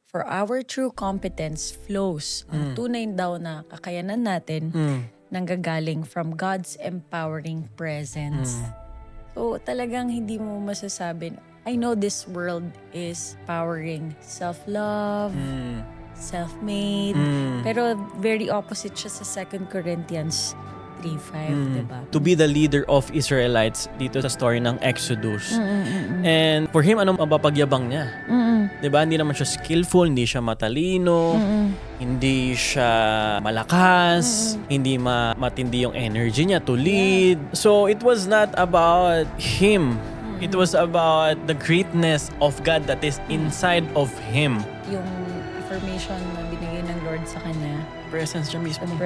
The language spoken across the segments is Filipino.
For our true competence flows. Ang tunay daw na kakayanan natin nanggagaling from God's empowering presence. So talagang hindi mo masasabi, I know this world is powering self-love, self-made, pero very opposite siya sa 2 Corinthians 3:5, diba? To be the leader of Israelites dito sa story ng Exodus. And for him, anong mapapagyabang niya? Diba? Hindi naman siya skillful, hindi siya matalino, hindi siya malakas, hindi matindi yung energy niya to lead. So it was not about him. It was about the greatness of God that is inside of him. Yung affirmation na binigay ng Lord sa kanya, Presence siya mismo. the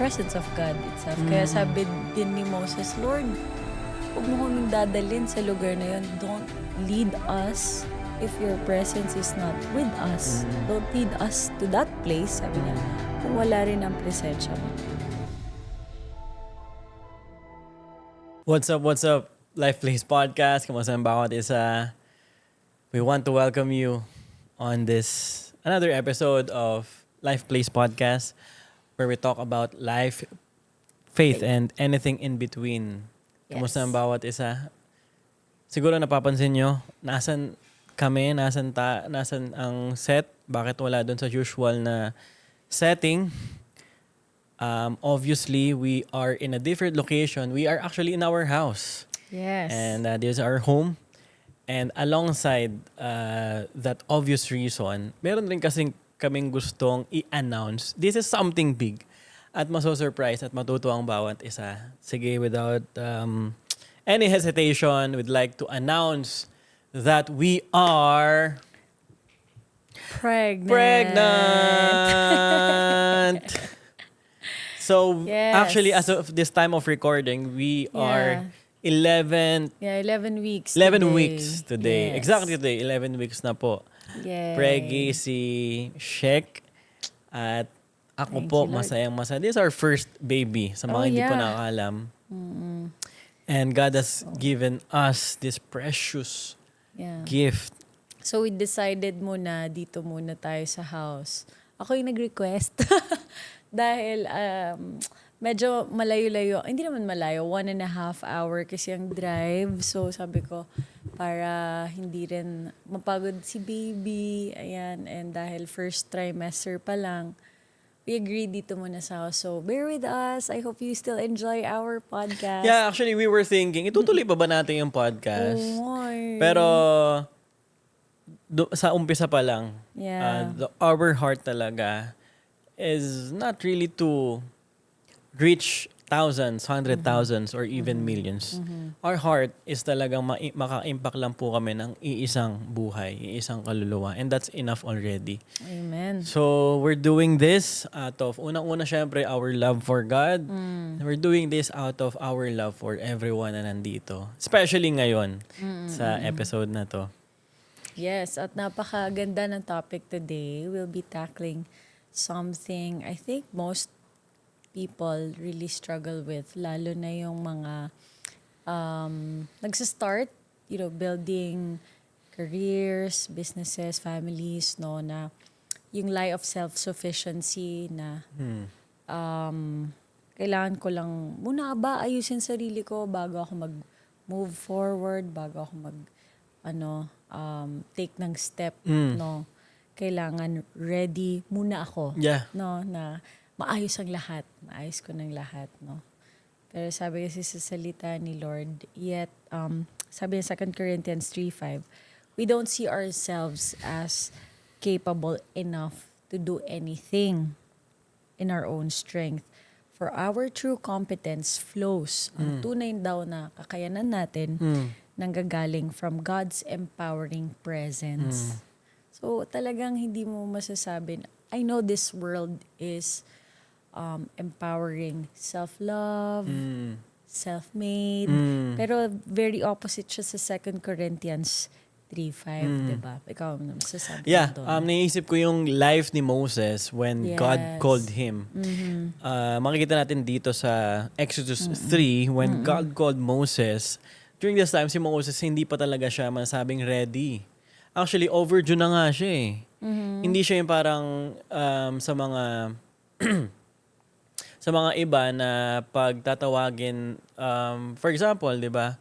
presence of God itself. Kaya sabi din ni Moses, Lord, huwag mo kaming dadalhin sa lugar na yun. Don't lead us if your presence is not with us. Don't lead us to that place, sabi niya, kung wala rin ang presensya mo. What's up? Life Place Podcast. Kamusta ang bawat isa? We want to welcome you on this another episode of Life Place Podcast, where we talk about life, faith, and anything in between. Kamusta ang bawat isa? Siguro napapansin nyo, nasan kami, nasan ang set? Bakit wala doon sa usual na setting? Obviously, we are in a different location. We are actually in our house. Yes. And this is our home. And alongside that obvious reason, meron rin kasing kaming gustong i-announce. This is something big. At maso-surprise at matutuwa ang bawat isa. Sige, without any hesitation, we'd like to announce that we are pregnant! So, Yes. actually, as of this time of recording, we are 11 weeks 11 weeks today. Yes. Exactly today, 11 weeks na po. Yay. Preggy, si Shek, at ako Thank po, you, Lord. masayang-masaya. This is our first baby, sa mga hindi po nakakalam. And God has given us this precious gift. So we decided muna, dito muna tayo sa house. Ako yung nag-request. Dahil medyo malayo-layo. Hindi naman malayo. 1.5 hour kasi ang drive. So sabi ko, para hindi rin mapagod si baby. Ayan. And dahil first trimester pa lang, we agreed dito muna sa house. So bear with us. I hope you still enjoy our podcast. Yeah, actually, we were thinking, itutuloy pa ba natin yung podcast? Oy. Pero, sa umpisa pa lang, Yeah. our heart talaga is not really to reach thousands, 100,000s, or even millions. Our heart is talagang maka-impact lang po kami ng iisang buhay, iisang kaluluwa. And that's enough already. Amen. So, we're doing this out of, unang-una syempre, our love for God. We're doing this out of our love for everyone na nandito. Especially ngayon, sa episode na to. Yes, at napakaganda ng topic today. We'll be tackling something I think most people really struggle with, lalo na yung mga nagsistart, building careers, businesses, families, no, na yung lie of self-sufficiency na kailangan ko lang muna ba ayusin sarili ko bago ako mag-move forward, bago ako take ng step, no. Kailangan ready muna ako, Yeah. no, na maayos ang lahat, maayos ko ng lahat, no. Pero sabi kasi sa salita ni Lord, yet sabi sa 2 Corinthians 3:5, we don't see ourselves as capable enough to do anything in our own strength. For our true competence flows. Ang tunay daw na kakayanan natin nanggagaling from God's empowering presence. So talagang hindi mo masasabi, I know this world is empowering self-love, self-made, pero very opposite siya sa 2 Corinthians 3:5, diba? Ikaw, masasabi Yeah, mo doon? naisip ko yung life ni Moses when God Yes. called him. Makikita natin dito sa Exodus 3, when God called Moses, during this time, si Moses hindi pa talaga siya masabing ready. Actually, overdue na nga siya eh. Mhm. Hindi siya yung parang sa mga sa mga iba na pagtatawagin, for example, di ba,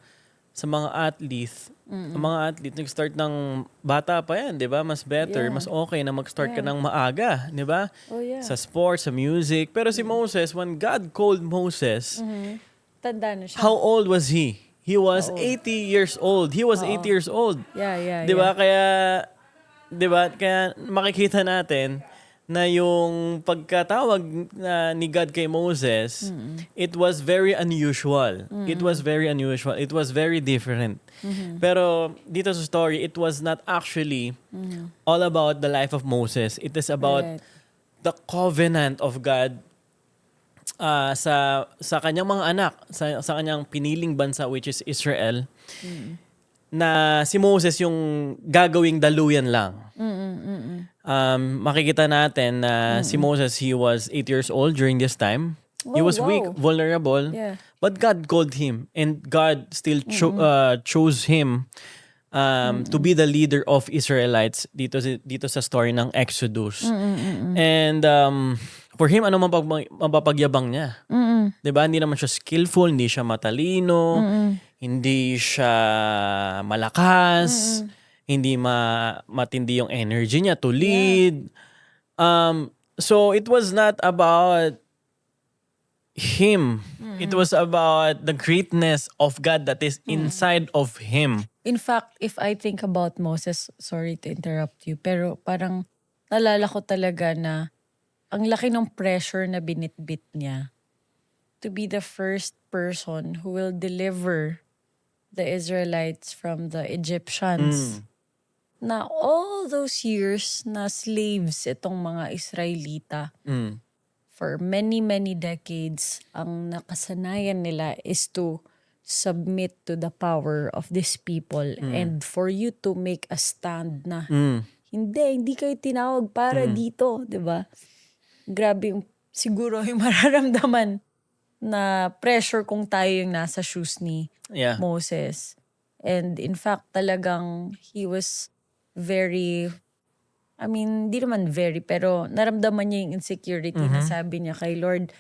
sa mga athlete, ang mga athlete nag-start ng bata pa yan, di ba? Mas better, Yeah. mas okay na mag-start ka Yeah. ng maaga, di ba? Oh, yeah. Sa sports, sa music. Pero si Moses, when God called Moses, Mhm. Tanda na siya. how old was he? He was How old? 80 years old. He was 80 years old. Yeah. 'Di ba? Kaya makikita natin na yung pagkatawag ni God kay Moses, it was very unusual. It was very unusual. It was very different. Pero dito sa story, it was not actually all about the life of Moses. It is about Right. the covenant of God sa kanyang mga anak, sa kanyang piniling bansa which is Israel. Na si Moses yung gagawing daluyan lang. Makikita natin na si Moses, he was 8 years old during this time. He Oh, was wow. weak, vulnerable. Yeah. But God called him and God still chose him to be the leader of Israelites dito sa story ng Exodus. And for him, ano mapapagyabang niya? 'Di ba? Hindi naman siya skillful, hindi siya matalino, hindi siya malakas, hindi matindi yung energy niya to lead. So it was not about him. It was about the greatness of God that is inside of him. In fact, if I think about Moses, sorry to interrupt you, pero parang nalala ko talaga na ang laki ng pressure na binitbit niya to be the first person who will deliver the Israelites from the Egyptians. Na all those years na slaves itong mga Israelita, for many, many decades, ang nakasanayan nila is to submit to the power of these people and for you to make a stand na hindi kayo tinawag para dito, 'di ba? Grabe yung siguro yung mararamdaman na pressure kung tayo yung nasa shoes ni Yeah. Moses. And in fact, talagang he was very, I mean, di naman very, pero naramdaman niya yung insecurity na sabi niya kay Lord,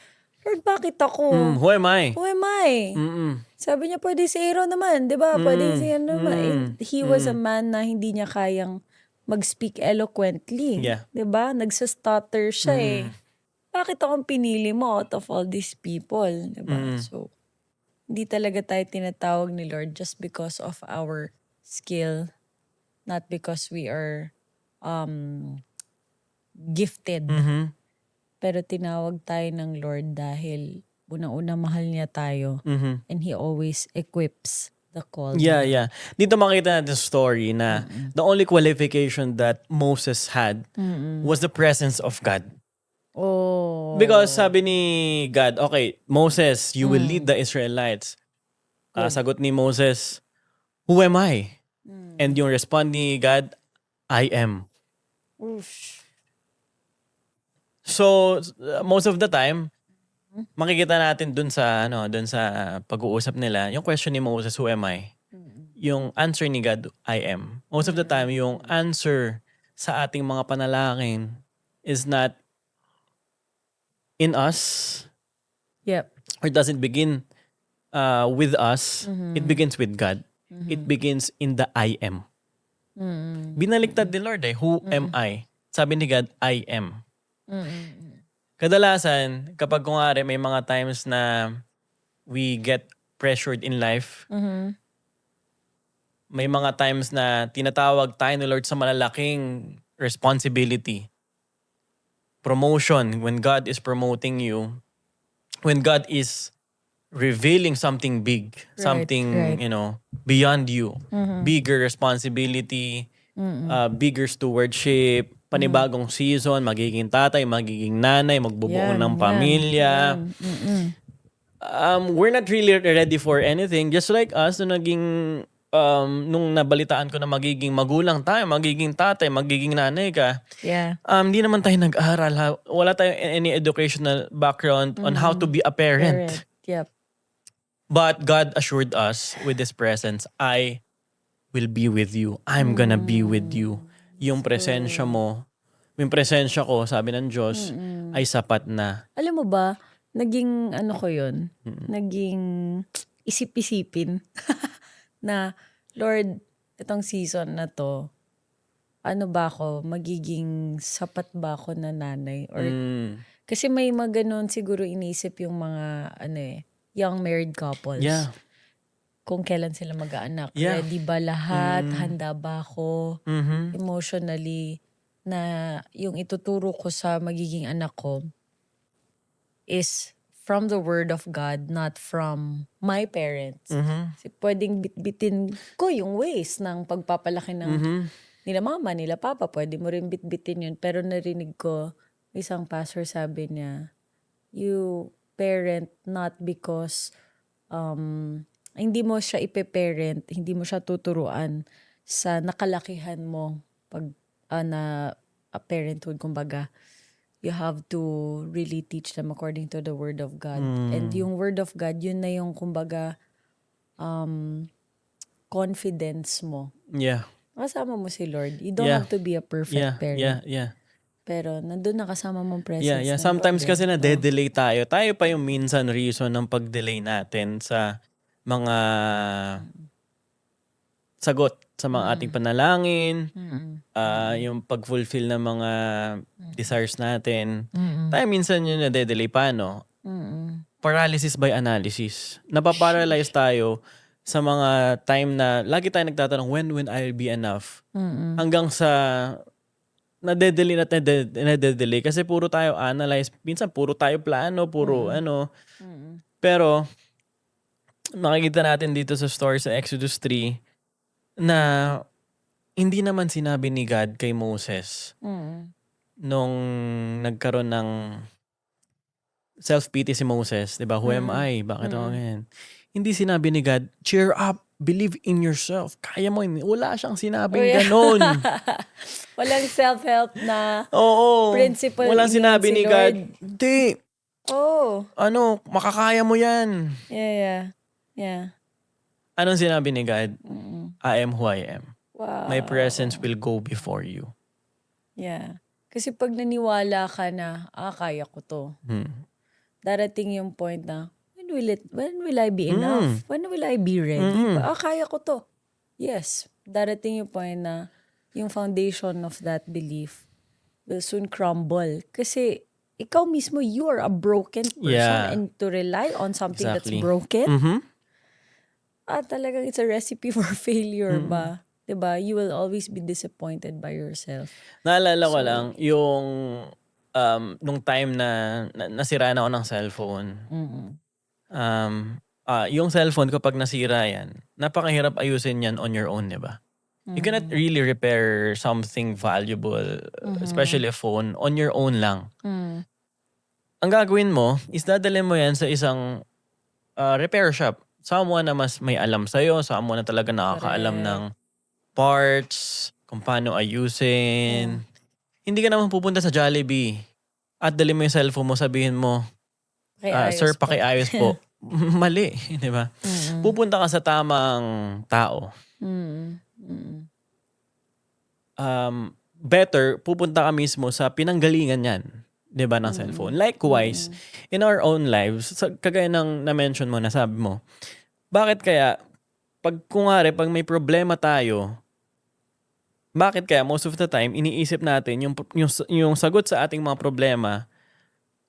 Lord, bakit ako? Who am I? Who am I? Sabi niya, pwede si Aaron naman, di ba? Pwede si Aaron naman. And he was a man na hindi niya kayang mag-speak eloquently. Yeah. Di ba? Nagsastutter siya eh. Bakit akong pinili mo out of all these people? Di ba? So, hindi talaga tayo tinatawag ni Lord just because of our skill, not because we are gifted. Pero tinawag tayo ng Lord dahil unang-una mahal niya tayo and He always equips the called. Yeah. Dito makita natin sa story na the only qualification that Moses had was the presence of God. Oh. Because sabi ni God, okay, Moses, you will lead the Israelites. Sagot ni Moses, who am I? And yung respond ni God, I am. Oof. So, most of the time, makikita natin dun sa pag-uusap nila, yung question ni Moses, who am I? Yung answer ni God, I am. Most of the time, yung answer sa ating mga panalangin is not in us, Yep. or doesn't begin with us. It begins with God. It begins in the I am. Binaliktad ni Lord who am I? Sabi ni God, I am. Kadalasan, kapag kunwari may mga times na we get pressured in life, may mga times na tinatawag tayo ni Lord sa malalaking responsibility. Promotion, when God is promoting you, when God is revealing something big, something, right. Beyond you, bigger responsibility, bigger stewardship, panibagong season, magiging tatay, magiging nanay, magbubuo ng pamilya. We're not really ready for anything. Just like us, nung nabalitaan ko na magiging magulang tayo, magiging tatay, magiging nanay ka, Yeah. di naman tayo nag-aral. Wala tayong any educational background on how to be a parent. Yep. But God assured us with His presence, I will be with you. I'm gonna be with you. Yung presensya mo, yung presensya ko, sabi ng Diyos, ay sapat na. Alam mo ba, naging ano ko yun, naging isip-isipin na, Lord, itong season na to, ano ba ako, magiging sapat ba ako na nanay? Or, kasi may mga ganun siguro inisip yung mga, young married couples. Yeah. Kung kailan sila mag-aanak. Yeah. Ready ba lahat? Handa ba ako? Emotionally, na yung ituturo ko sa magiging anak ko is from the word of God, not from my parents. Kasi pwedeng bitbitin ko yung ways ng pagpapalaki ng nila mama, nila papa. Pwede mo rin bitbitin yun. Pero narinig ko, isang pastor sabi niya, you parent not because hindi mo siya ipe-parent, hindi mo siya tuturuan sa nakalakihan mo pag na parenthood, kumbaga. You have to really teach them according to the word of God. And yung word of God, yun na yung kumbaga confidence mo. Yeah. Kasama mo si Lord. You don't have to be a perfect parent. Yeah. Pero nandun na kasama mong presence. Yeah. ng Sometimes Lord, kasi na-delay tayo. Tayo pa yung minsan reason ng pag-delay natin sa mga sagot sa mga ating panalangin, yung pag-fulfill ng mga desires natin. Tayo minsan yun na-delay pa, no? Paralysis by analysis. Napaparalyze tayo sa mga time na lagi tayo nagtatanong, when I'll be enough? Hanggang sa nade-delay at nade-delay kasi puro tayo analyze. Minsan puro tayo plano, puro ano. Pero makikita natin dito sa story sa Exodus 3 na hindi naman sinabi ni God kay Moses nung nagkaroon ng self-pity si Moses, 'di ba? Who am I? Bakit ako ganyan? Hindi sinabi ni God, cheer up, believe in yourself. Kaya mo. Wala siyang sinabing ganon. Walang self-help na Oo. principle. Walang sinabi ni God, hindi. Makakaya mo yan. Yeah. Anong sinabi ni God? I am who I am. Wow. My presence will go before you. Yeah. Kasi pag naniwala ka na, kaya ko to. Darating yung point na, when will I be enough? When will I be ready? Kaya ko to. Yes. Darating yung point na yung foundation of that belief will soon crumble. Kasi ikaw mismo, you are a broken person, and to rely on something that's broken, talagang it's a recipe for failure ba? Diba? You will always be disappointed by yourself. Naalala ko lang, yung nung time na nasiraan ako ng cellphone. Yung cellphone ko pag nasira yan, napakahirap ayusin yan on your own, diba? You cannot really repair something valuable, especially a phone, on your own lang. Ang gagawin mo is dadalhin mo yan sa isang repair shop. Someone na mas may alam sa'yo, someone na talaga nakakaalam ng parts, kung paano ayusin. Hindi ka naman pupunta sa Jollibee at dali mo yung cellphone mo, sabihin mo, sir, pakiayos po. Mali, di ba? Pupunta ka sa tamang tao. Better, pupunta ka mismo sa pinanggalingan yan, di ba, ng cellphone. Likewise, in our own lives, kagaya ng na-mention mo, nasabi mo, bakit kaya, pag may problema tayo, bakit kaya most of the time, iniisip natin yung sagot sa ating mga problema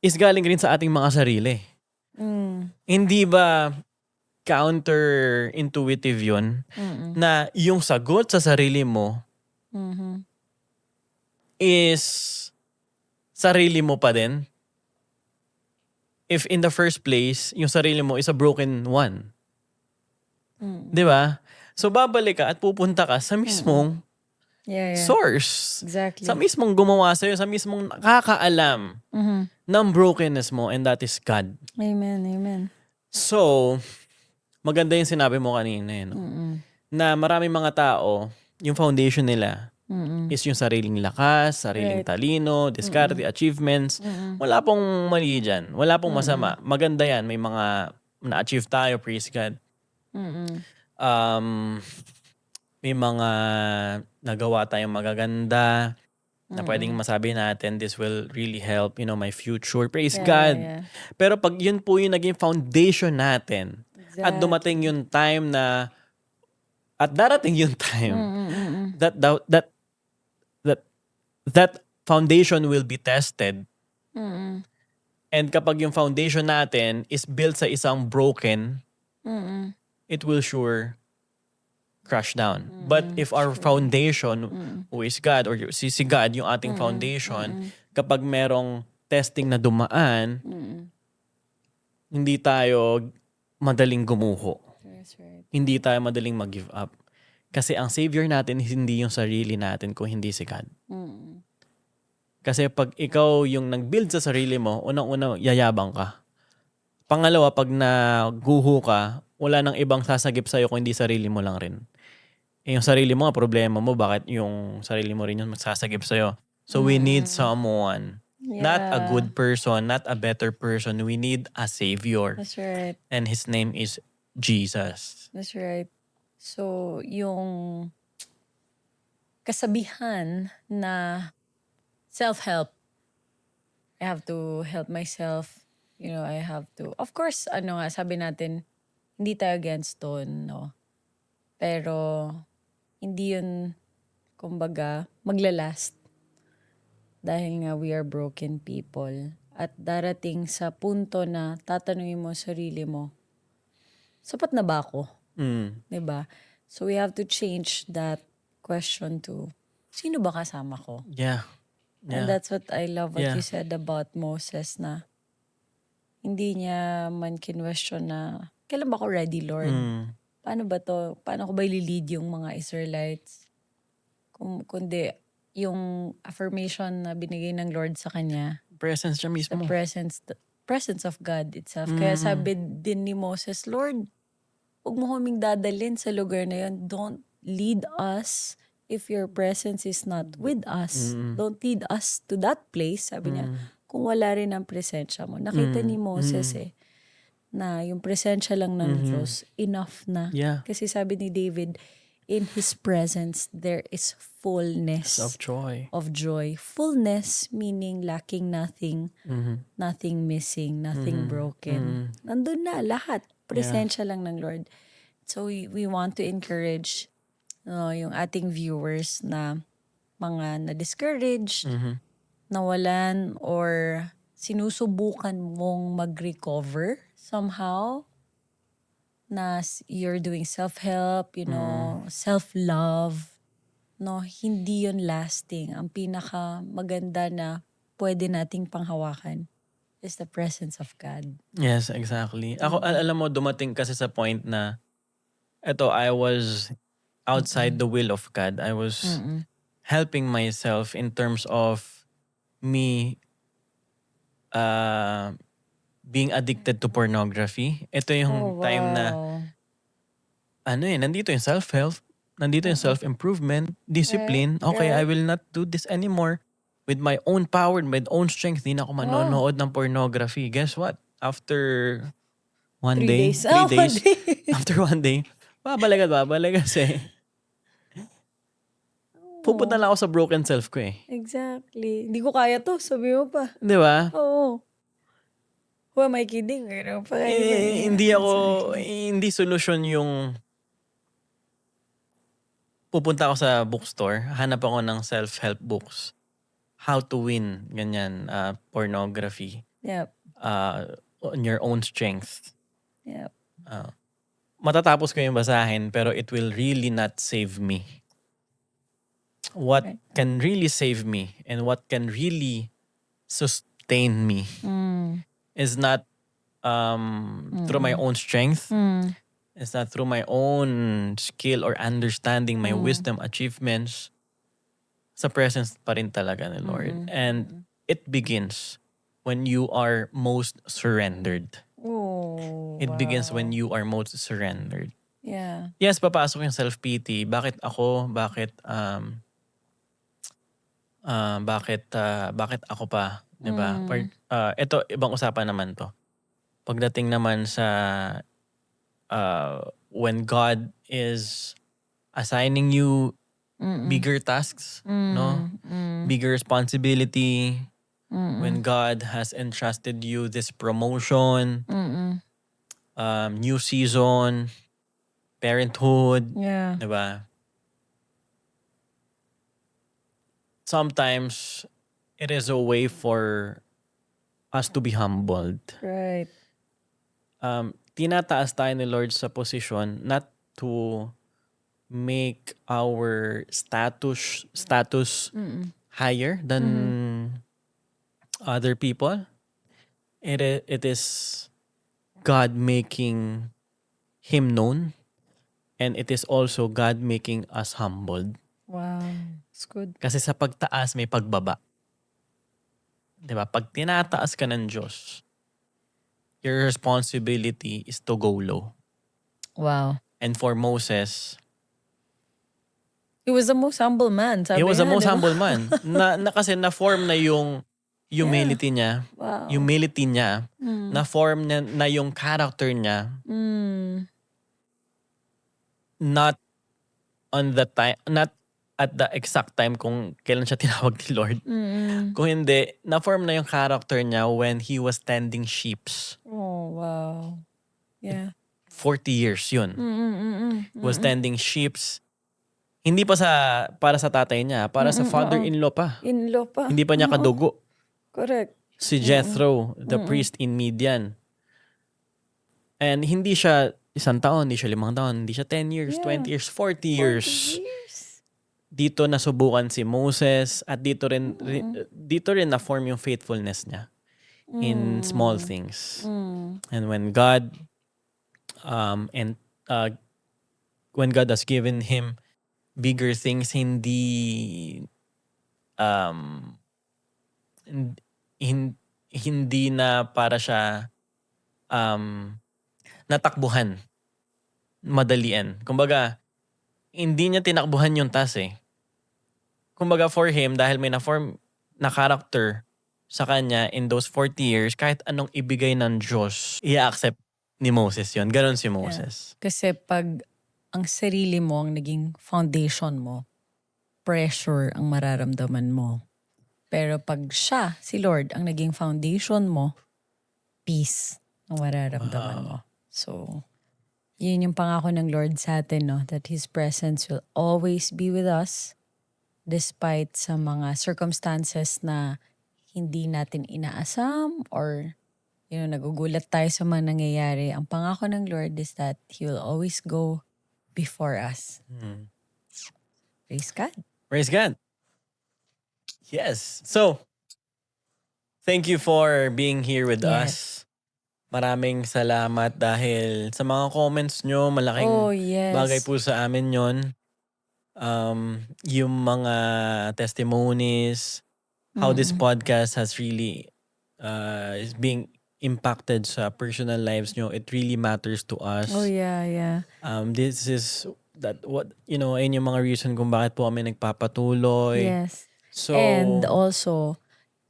is galing rin sa ating mga sarili. Hindi ba counterintuitive yun na yung sagot sa sarili mo is sarili mo pa din? If in the first place, yung sarili mo is a broken one. Di ba? So babalik ka at pupunta ka sa mismong source. Exactly. Sa mismong gumawa sa'yo, sa mismong nakakaalam ng brokenness mo, and that is God. Amen. So, maganda yung sinabi mo kanina, no? Na maraming mga tao, yung foundation nila is yung sariling lakas, sariling talino, diskarte, achievements. Wala pong mali dyan. Wala pong masama. Maganda yan. May mga na-achieve tayo, praise God. may mga nagawa tayong magaganda na pwedeng masabi natin, this will really help, my future. Praise God. Yeah. Pero pag yun po yung naging foundation natin, at dumating Exactly. yung time na, at darating yung time, that that that foundation will be tested. And kapag yung foundation natin is built sa isang broken, it will sure crash down. But if our foundation, who is God, or si God, yung ating foundation, kapag merong testing na dumaan, hindi tayo madaling gumuho. That's right. Hindi tayo madaling mag-give up. Kasi ang savior natin, hindi yung sarili natin kung hindi si God. Kasi pag ikaw yung nag-build sa sarili mo, unang-una, yayabang ka. Pangalawa, pag naguho ka, wala nang ibang sasagip sa'yo kung hindi sarili mo lang rin. Yung sarili mo, problema mo, bakit yung sarili mo rin yung sasagip sa'yo? So we need someone. Not a good person, not a better person. We need a savior. That's right. And his name is Jesus. That's right. So, yung kasabihan na self-help, I have to help myself. I have to, of course, sabi natin, hindi tayo against doon, no? Pero, hindi yun, kumbaga, maglalast. Dahil nga we are broken people. At darating sa punto na tatanungin mo sarili mo, sapat na ba ako? Diba? So we have to change that question to, sino ba kasama ko? Yeah. And that's what I love what Yeah. you said about Moses na hindi niya man kinwestiyon na, kailan ba ako ready, Lord? Paano ba to? Paano ko ba ililid yung mga Israelites? Kundi yung affirmation na binigay ng Lord sa kanya, Presence siya the mismo. presence of God itself. Kaya sabi din ni Moses, Lord, huwag mo kaming dadalhin sa lugar na yun. Don't lead us if your presence is not with us. Don't lead us to that place. Sabi niya, kung wala rin ang presensya mo. Nakita ni Moses na yung presensya lang ng Diyos, enough na. Yeah. Kasi sabi ni David, in His presence, there is fullness Of joy. of joy. Fullness meaning lacking nothing, nothing missing, nothing broken. Nandun na lahat. Presensya lang ng Lord. So we want to encourage yung ating viewers na mga na-discourage, nawalan, or sinusubukan mong mag-recover somehow, na you're doing self-help, self-love, no, hindi yun lasting. Ang pinaka maganda na pwede nating panghawakan is the presence of God. Yes, exactly. Ako, alam mo, dumating kasi sa point na, I was outside the will of God. I was helping myself in terms of me being addicted to pornography. Ito yung time na, nandito yung self-help, nandito yung self-improvement, discipline. Okay, I will not do this anymore. With my own power, my own strength, di na ako manonood ng pornography. Guess what? After 1 day, 3 days, after 1 day, babalik kasi pupunta lang ako sa broken self ko eh. Exactly. Hindi ko kaya to, sabi mo pa. Di ba? Oo. Who am I kidding? Hindi solusyon yung pupunta ako sa bookstore, hanap ako ng self-help books. How to win, ganyan, pornography. Yep. On your own strength. Yep. Matatapos ko yung basahin, pero it will really not save me. What can really save me and what can really sustain me is not through my own strength. It's not through my own skill or understanding, my wisdom, achievements. Sa presence pa rin talaga ni Lord. And it begins when you are most surrendered. Oh, It begins when you are most surrendered. Yeah. Yes, papasok yung self-pity. Bakit ako? Bakit ako pa? Diba? Ito, ibang usapan naman to. Pagdating naman sa when God is assigning you bigger tasks, no? Bigger responsibility. When God has entrusted you this promotion, new season, parenthood, Yeah. diba? Sometimes it is a way for us to be humbled. Right. Tinataas tayo ni Lord sa posisyon not to make our status higher than other people. It is God making Him known, and it is also God making us humbled. Wow. It's good. Kasi sa pagtaas may pagbaba. 'Di ba? Pag tinataas ka ng Diyos, your responsibility is to go low. Wow. And for Moses, He was the most humble man. Sabi he was the nga, most di ba? humble man. Kasi na-form na yung humility niya. Wow. Humility niya. Na-form na yung character niya. Not on the time, not at the exact time kung kailan siya tinawag ni Lord. Kung hindi, na-form na yung character niya when he was tending sheeps. Oh, wow. Yeah. 40 years yun. Was tending sheeps. Hindi pa para sa tatay niya, para sa father-in-law pa. In-law pa. Hindi pa niya kadugo. Correct. Si Jethro, the priest in Midian. And hindi siya 1 taon, hindi siya 5 taon, hindi siya 10 years, 20 years, 40 years. Dito nasubukan si Moses at dito rin na-form yung faithfulness niya in small things. And when God when God has given him bigger things, hindi na para siya natakbuhan madalian. Kumbaga, hindi niya tinakbuhan yung task eh. Kumbaga for him, dahil may na-form na character sa kanya in those 40 years, kahit anong ibigay ng Diyos, i-accept ni Moses yon. Ganon si Moses. Kasi pag ang sarili mo ang naging foundation mo, pressure ang mararamdaman mo. Pero pag siya, si Lord, ang naging foundation mo, peace ang mararamdaman mo. So, yun yung pangako ng Lord sa atin, no? That His presence will always be with us despite sa mga circumstances na hindi natin inaasam or nagugulat tayo sa mga nangyayari. Ang pangako ng Lord is that He will always go before us. Praise God. Praise God. Yes. So, thank you for being here with us. Maraming salamat dahil sa mga comments nyo, malaking bagay po sa amin yon. Yung mga testimonies, how this podcast has really is being impacted sa personal lives nyo, it really matters to us. Oh yeah. This is ayun yung mga reason kung bakit po kami nagpapatuloy. Yes. So, and also,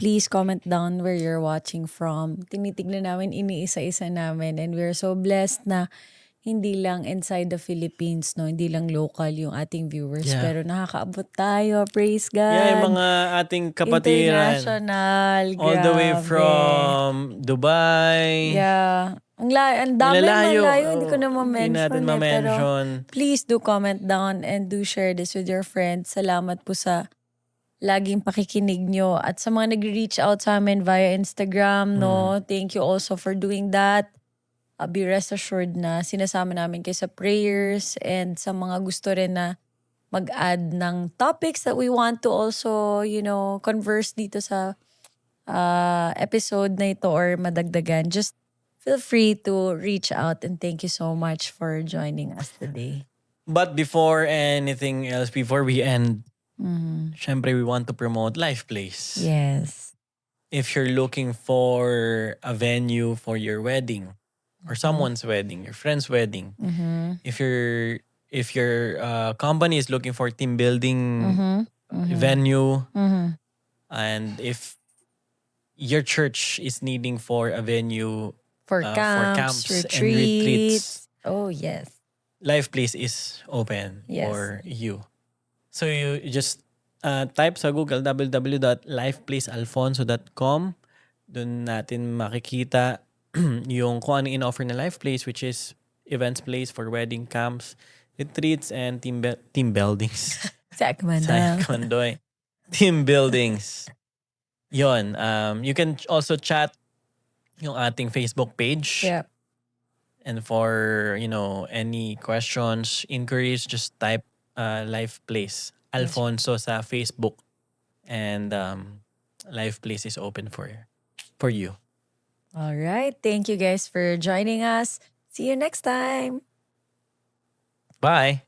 please comment down where you're watching from. Tinitignan namin, iniisa-isa namin. And we're so blessed na hindi lang inside the Philippines, no? Hindi lang local yung ating viewers. Yeah. Pero nakakaabot tayo. Praise God. Yeah, yung mga ating kapatiran. International. All the way grabe. from Dubai. Yeah. Ang dami malayo. Hindi ko na Hindi natin ma-mention. ma-mention. Pero please do comment down and do share this with your friends. Salamat po sa laging pakikinig nyo. At sa mga nag-reach out sa amin via Instagram, no? Thank you also for doing that. Be rest assured na sinasama namin kayo sa prayers and sa mga gusto rin na mag-add ng topics that we want to also, converse dito sa episode na ito or madagdagan. Just feel free to reach out and thank you so much for joining us today. But before anything else, before we end, syempre we want to promote Life Place. Yes. If you're looking for a venue for your wedding or someone's wedding, your friend's wedding, if your company is looking for team building venue, and if your church is needing for a venue For camps, and retreats. Oh, yes. Life Place is open Yes. for you. So you just type sa Google www.lifeplacealfonso.com. Doon natin makikita yung kung ano in-offer na Life Place, which is events place for wedding camps, retreats, and team buildings. Sa Sayang Kamandoy. Team buildings. Yon. You can also chat yung ating Facebook page. Yeah. And for, any questions, inquiries, just type Life Place Alfonso sa Facebook. And Life Place is open for you. All right. Thank you guys for joining us. See you next time. Bye!